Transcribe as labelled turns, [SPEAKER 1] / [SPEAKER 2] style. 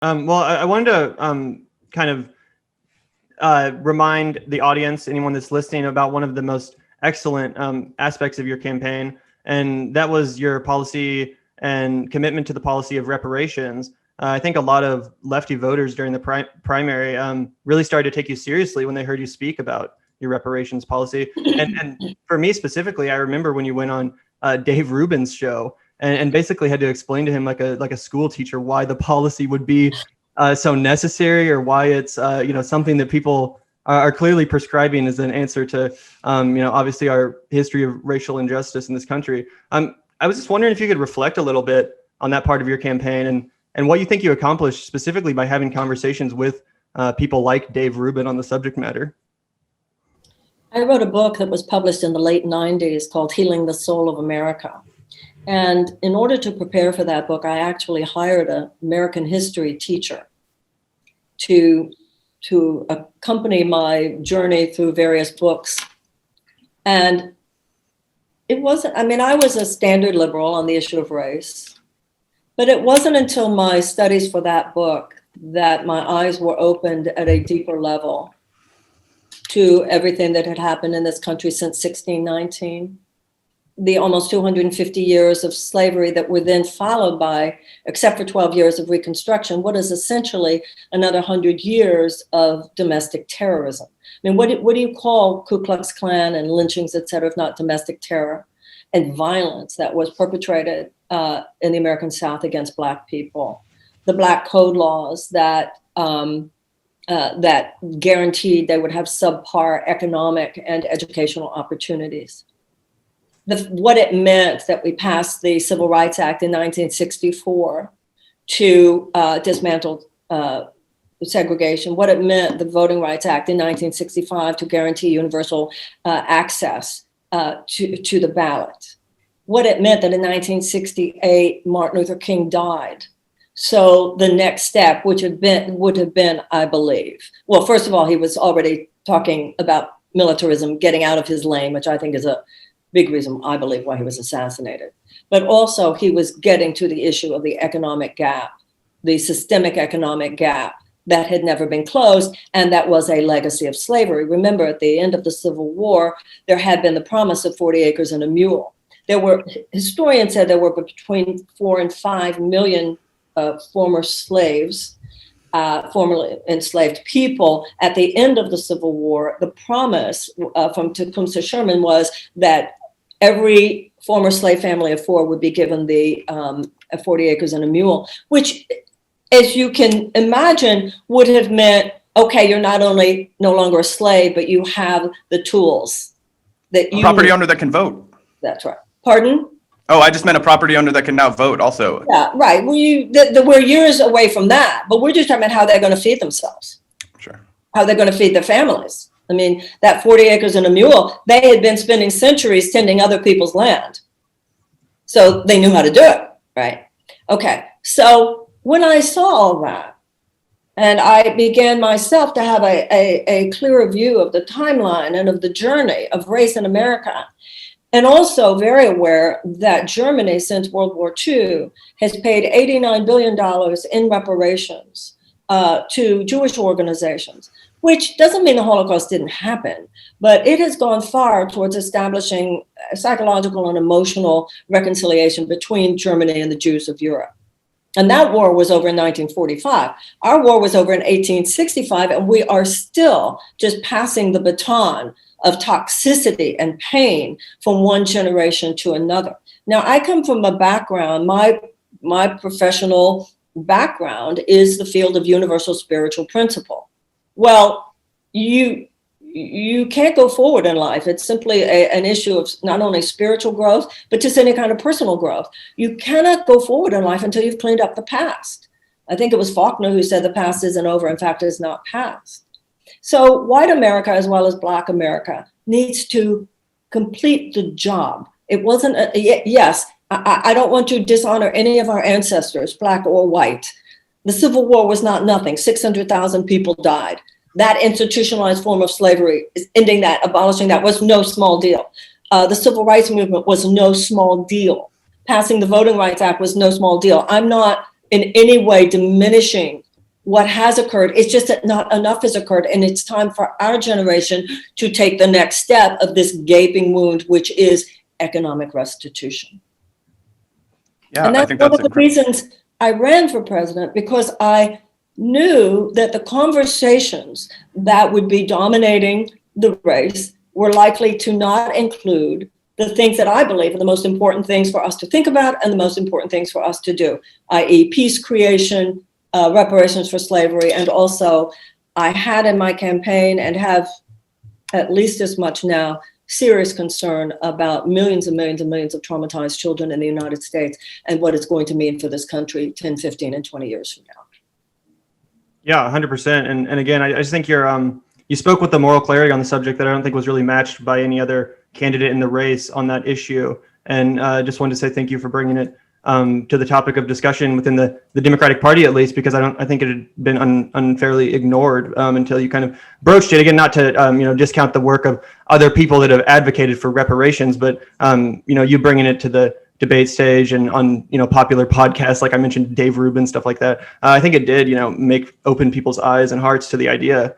[SPEAKER 1] Well, I wanted to kind of remind the audience, anyone that's listening, about one of the most excellent aspects of your campaign, and that was your policy and commitment to the policy of reparations. I think a lot of lefty voters during the primary really started to take you seriously when they heard you speak about your reparations policy. And for me specifically, I remember when you went on Dave Rubin's show and basically had to explain to him like a school teacher why the policy would be so necessary, or why it's something that people are clearly prescribing as an answer to obviously our history of racial injustice in this country. I was just wondering if you could reflect a little bit on that part of your campaign and what you think you accomplished specifically by having conversations with people like Dave Rubin on the subject matter.
[SPEAKER 2] I wrote a book that was published in the late 90s called Healing the Soul of America. And in order to prepare for that book, I actually hired an American history teacher to accompany my journey through various books. And it wasn't, I was a standard liberal on the issue of race, but it wasn't until my studies for that book that my eyes were opened at a deeper level to everything that had happened in this country since 1619. The almost 250 years of slavery that were then followed by, except for 12 years of Reconstruction, what is essentially another 100 years of domestic terrorism. What do you call Ku Klux Klan and lynchings, et cetera, if not domestic terror and violence that was perpetrated in the American South against Black people? The Black Code laws that guaranteed they would have subpar economic and educational opportunities. What it meant that we passed the Civil Rights Act in 1964 to dismantle segregation, what it meant, the Voting Rights Act in 1965 to guarantee universal access to the ballot, what it meant that in 1968 Martin Luther King died. So the next step, which would have been, I believe, well, first of all, he was already talking about militarism, getting out of his lane, which I think is a big reason, I believe, why he was assassinated. But also he was getting to the issue of the economic gap, the systemic economic gap that had never been closed, and that was a legacy of slavery. Remember, at the end of the Civil War, there had been the promise of 40 acres and a mule. Historians said there were between 4 and 5 million former slaves, formerly enslaved people. At the end of the Civil War, the promise from Tecumseh Sherman was that every former slave family of 4 would be given the 40 acres and a mule, which, as you can imagine, would have meant, okay, you're not only no longer a slave, but you have the tools that you
[SPEAKER 3] property owner that can vote.
[SPEAKER 2] That's right. Pardon?
[SPEAKER 3] Oh, I just meant a property owner that can now vote also.
[SPEAKER 2] Yeah, right. We're years away from that, but we're just talking about how they're going to feed themselves.
[SPEAKER 3] Sure.
[SPEAKER 2] How they're going to feed their families. That 40 acres and a mule, they had been spending centuries tending other people's land. So they knew how to do it, right? Okay, so when I saw all that, and I began myself to have a clearer view of the timeline and of the journey of race in America, and also very aware that Germany, since World War II, has paid $89 billion in reparations to Jewish organizations, which doesn't mean the Holocaust didn't happen, but it has gone far towards establishing psychological and emotional reconciliation between Germany and the Jews of Europe. And that war was over in 1945. Our war was over in 1865, and we are still just passing the baton of toxicity and pain from one generation to another. Now, I come from a background, my professional background is the field of universal spiritual principle. Well, you can't go forward in life. It's simply an issue of not only spiritual growth, but just any kind of personal growth. You cannot go forward in life until you've cleaned up the past. I think it was Faulkner who said the past isn't over. In fact, it's not past. So white America, as well as Black America, needs to complete the job. It wasn't, yes, I don't want to dishonor any of our ancestors, Black or white. The Civil War was not nothing. 600,000 people died. That institutionalized form of slavery, ending that, abolishing that, was no small deal. The Civil Rights Movement was no small deal. Passing the Voting Rights Act was no small deal. I'm not in any way diminishing what has occurred. It's just that not enough has occurred, and it's time for our generation to take the next step of this gaping wound, which is economic restitution.
[SPEAKER 3] Yeah,
[SPEAKER 2] And
[SPEAKER 3] I
[SPEAKER 2] that's
[SPEAKER 3] think
[SPEAKER 2] one
[SPEAKER 3] that's
[SPEAKER 2] of the reasons I ran for president, because I knew that the conversations that would be dominating the race were likely to not include the things that I believe are the most important things for us to think about and the most important things for us to do, i.e. peace creation, reparations for slavery, and also I had in my campaign, and have at least as much now, serious concern about millions and millions and millions of traumatized children in the United States and what it's going to mean for this country 10, 15, and 20 years from now.
[SPEAKER 1] Yeah, 100%. And again, I just think you spoke with the moral clarity on the subject that I don't think was really matched by any other candidate in the race on that issue. And just wanted to say thank you for bringing it to the topic of discussion within the Democratic Party, at least, because I think it had been unfairly ignored until you kind of broached it. Again, not to discount the work of other people that have advocated for reparations, but you bringing it to the debate stage and on popular podcasts, like I mentioned, Dave Rubin, stuff like that. I think it did open people's eyes and hearts to the idea.